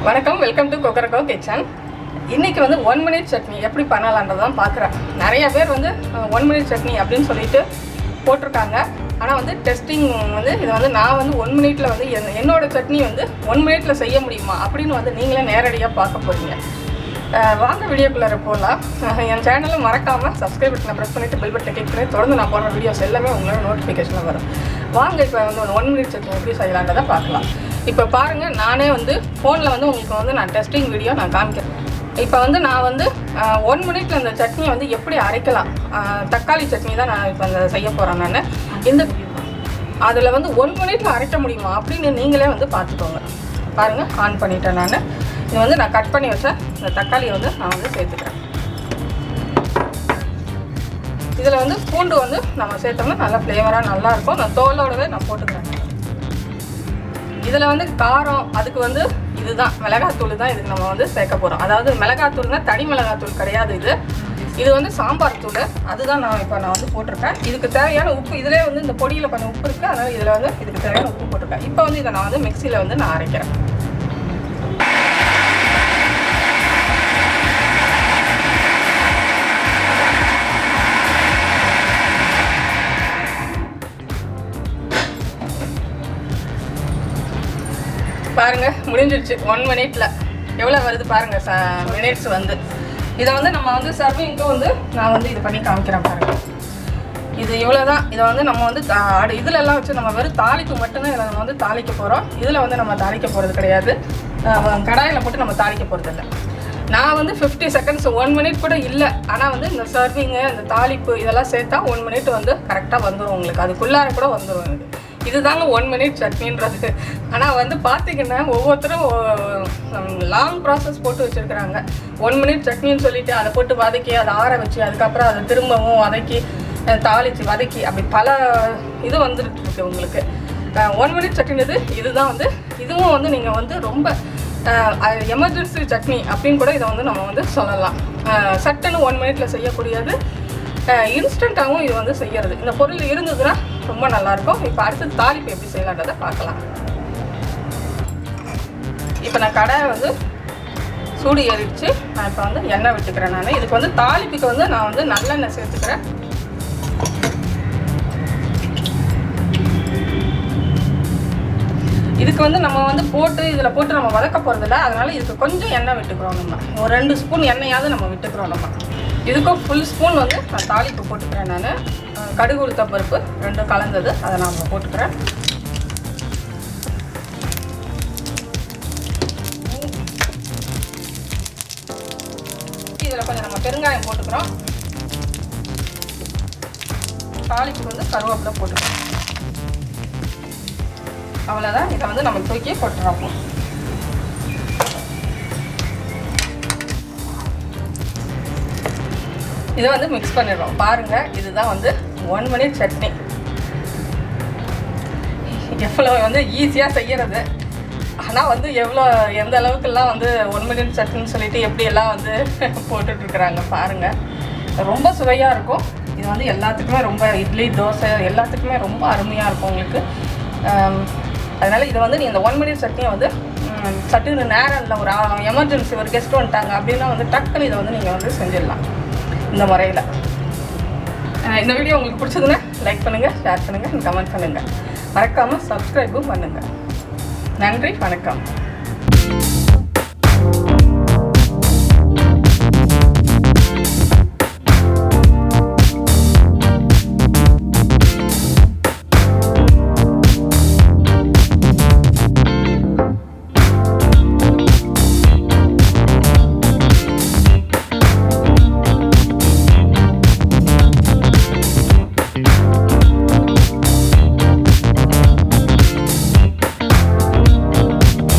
வணக்கம், welcome to cocaraco kitchen. இன்றைக்கி வந்து 1 minute சட்னி எப்படி பண்ணலான்றதான் பார்க்குறேன். நிறைய பேர் வந்து 1 minute சட்னி அப்படின்னு சொல்லிட்டு போட்டிருக்காங்க. ஆனால் வந்து டெஸ்டிங் வந்து இதை வந்து நான் வந்து 1 minute வந்து என்னோடய சட்னி வந்து 1 minute செய்ய முடியுமா அப்படின்னு வந்து நீங்களே நேரடியாக பார்க்க போகிறீங்க. வாங்க வீடியோக்குள்ளே போகலாம். என் சேனலை மறக்காமல் சப்ஸ்கிரைப் பட்டனை ப்ரெஸ் பண்ணிவிட்டு பெல் பட்டனை கிளிக் பண்ணி தொடர்ந்து நான் போடுற வீடியோஸ் எல்லாமே உங்களோட நோட்டிஃபிகேஷனில் வரும். வாங்க இப்போ வந்து ஒரு 1 minute சட்னி எப்படி செய்யலான்றதை பார்க்கலாம். இப்போ பாருங்கள், நானே வந்து ஃபோனில் வந்து உங்களுக்கு வந்து நான் டெஸ்டிங் வீடியோ நான் காமிக்கிறேன். இப்போ வந்து நான் வந்து 1 minute இந்த சட்னியை வந்து எப்படி அரைக்கலாம், தக்காளி சட்னி தான் நான் இப்போ அந்த செய்ய போகிறேன். நான் இந்த அதில் வந்து 1 minute அரைக்க முடியுமா அப்படின்னு நீங்களே வந்து பார்த்துக்கோங்க. பாருங்கள், ஆன் பண்ணிட்டேன். நான் இது வந்து நான் கட் பண்ணி வச்சேன் இந்த தக்காளியை வந்து நான் வந்து சேர்த்துக்கிறேன். இதில் வந்து பூண்டு வந்து நம்ம சேர்த்தோம்னா நல்லா ஃப்ளேவராக நல்லாயிருக்கும். நான் தோலோடவே நான் போட்டுக்கிறேன். இதில் வந்து காரம் அதுக்கு வந்து இதுதான் மிளகாத்தூள் தான் இதுக்கு நம்ம வந்து சேர்க்க போகிறோம். அதாவது மிளகாத்தூள்னால் தனி மிளகாத்தூள் கிடையாது. இது வந்து சாம்பார் தூள், அதுதான் நான் வந்து போட்டிருக்கேன். இதுக்கு தேவையான உப்பு இதிலே வந்து இந்த பொடியில் கொஞ்சம் உப்பு இருக்குது, அதனால் இதில் வந்து இதுக்கு தேவையான உப்பு போட்டிருக்கேன். இப்போ வந்து இதை நான் வந்து மிக்சியில் வந்து நான் அரைக்கிறேன். பாருங்கள், முடிஞ்சிடுச்சு. 1 minute எவ்வளோ வருது பாருங்கள் மினிட்ஸ் வந்து. இதை வந்து நம்ம வந்து சர்விங்க்கு வந்து நான் வந்து இது பண்ணி காமிக்கிறேன். பாருங்கள், இது இவ்வளோ தான். இதை வந்து நம்ம வந்து இதிலெல்லாம் வச்சு நம்ம வெறும் தாளிப்பு மட்டும்தான் இதில் நம்ம வந்து தாளிக்க போகிறோம். இதில் வந்து நம்ம தாளிக்க போகிறது கிடையாது, கடாயில் போட்டு நம்ம தாளிக்க போகிறது இல்லை. நான் வந்து 50 seconds 1 minute கூட இல்லை. ஆனால் வந்து இந்த சர்விங்கு இந்த தாளிப்பு இதெல்லாம் சேர்த்தா 1 minute வந்து கரெக்டாக வந்துடும் உங்களுக்கு. அதுக்குள்ளார கூட வந்துடும் எனக்கு. இதுதாங்க 1 minute சட்னின்றது. ஆனால் வந்து பார்த்திங்கன்னா ஒவ்வொருத்தரும் லாங் ப்ராசஸ் போட்டு வச்சுருக்குறாங்க. 1 minute சட்னின்னு சொல்லிவிட்டு அதை போட்டு வதக்கி அதை ஆற வச்சு அதுக்கப்புறம் அதை திரும்பவும் வதக்கி தாளித்து வதக்கி அப்படி பல இது வந்துட்டு இருக்கு உங்களுக்கு. 1 minute சட்னினது இதுதான் வந்து. இதுவும் வந்து நீங்கள் வந்து ரொம்ப எமர்ஜென்சி சட்னி அப்படின்னு கூட இதை வந்து நம்ம வந்து சொல்லலாம். சட்டுன்னு 1 minute செய்யக்கூடியது, இன்ஸ்டண்ட்டாகவும் இது வந்து செய்கிறது. இந்த பொருள் இருந்ததுன்னா ரொம்ப நல்லாயிருக்கும். இப்போ அடுத்து தாளிப்பு எப்படி செய்யலான்றதை பார்க்கலாம். இப்போ நான் கடாயை வந்து சூடு ஏறிடுச்சு. நான் இப்போ வந்து எண்ணெய் விட்டுக்கிறேன். நான் இதுக்கு வந்து தாளிப்புக்கு வந்து நான் வந்து நல்லெண்ணெய் சேர்த்துக்கிறேன். இதுக்கு வந்து நம்ம வந்து போட்டு இதில் போட்டு நம்ம வதக்க போகிறதில்ல, அதனால் இதுக்கு கொஞ்சம் எண்ணெய் விட்டுக்கிறோம். நம்ம ஒரு 2 ஸ்பூன் எண்ணெயாவது நம்ம விட்டுக்கிறோம். நம்ம இதுக்கும் ஃபுல் ஸ்பூன் வந்து நான் தாளிப்பு போட்டுக்கிறேன். நான் கடுகு உளுத்த பருப்பு 2 கலந்தது அதை நான் போட்டுக்கிறேன். இதில் கொஞ்சம் நம்ம பெருங்காயம் போட்டுக்கிறோம். தாளிப்புக்கு வந்து கருவேப்பிலை போட்டுக்கிறோம். அவ்வளோதான். இதை வந்து நம்ம தூக்கி போட்டுறோம். இதை வந்து மிக்ஸ் பண்ணிடுறோம். பாருங்கள், இதுதான் வந்து 1 minute சட்னி. எவ்வளோ வந்து ஈஸியாக செய்கிறது. ஆனால் வந்து எந்த அளவுக்குலாம் வந்து 1 minute சட்னின்னு சொல்லிட்டு எப்படியெல்லாம் வந்து போட்டுட்ருக்குறாங்க பாருங்கள். ரொம்ப சுவையாக இருக்கும். இது வந்து எல்லாத்துக்குமே ரொம்ப இட்லி தோசை எல்லாத்துக்குமே ரொம்ப அருமையாக இருக்கும் உங்களுக்கு. அதனால் இதை வந்து இந்த 1 minute சட்னியை வந்து சட்டுன்னு நேரம் இல்லை, ஒரு எமர்ஜென்சி ஒரு கெஸ்ட் வந்துட்டாங்க அப்படின்னா வந்து டக்குன்னு இதை வந்து நீங்கள் வந்து செஞ்சிடலாம் இந்த முறையில். இந்த வீடியோ உங்களுக்கு பிடிச்சதுன்னா லைக் பண்ணுங்கள், ஷேர் பண்ணுங்கள், கமெண்ட் பண்ணுங்கள். மறக்காமல் சப்ஸ்கிரைபும் பண்ணுங்கள். நன்றி, வணக்கம்.